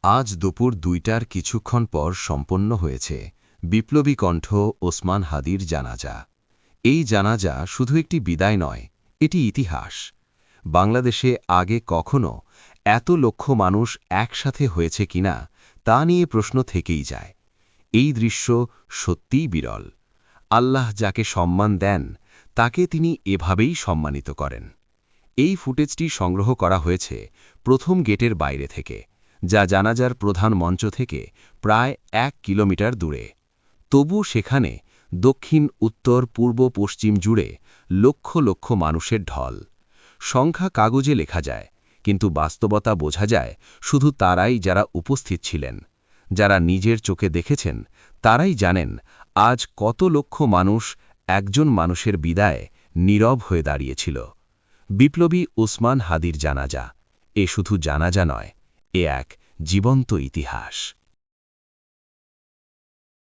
আজ দুপুর ২টার কিছুক্ষণ পর সম্পন্ন হয়েছে বিপ্লবী কণ্ঠ ওসমান হাদির জানাজা। এই জানাজা শুধু একটি বিদায় নয়, এটি ইতিহাস। বাংলাদেশে আগে কখনো এত লক্ষ মানুষ একসাথে হয়েছে কিনা তা নিয়ে প্রশ্ন থেকেই যায়। এই দৃশ্য সত্যিই বিরল। আল্লাহ যাকে সম্মান দেন তাকে তিনি এভাবেই সম্মানিত করেন। এই ফুটেজটি সংগ্রহ করা হয়েছে প্রথম গেটের বাইরে থেকে, যা জানাজার প্রধান মঞ্চ থেকে প্রায় ১ কিলোমিটার দূরে। তবু সেখানে দক্ষিণ, উত্তর, পূর্ব, পশ্চিম জুড়ে লক্ষ লক্ষ মানুষের ঢল। সংখ্যা কাগজে লেখা যায়, কিন্তু বাস্তবতা বোঝা যায় শুধু তারাই যারা উপস্থিত ছিলেন। যারা নিজের চোখে দেখেছেন তারাই জানেন আজ কত লক্ষ মানুষ একজন মানুষের বিদায়ে নীরব হয়ে দাঁড়িয়েছিল। বিপ্লবী ওসমান হাদির জানাজা এ শুধু জানাজা নয়, এ এক জীবন্ত ইতিহাস।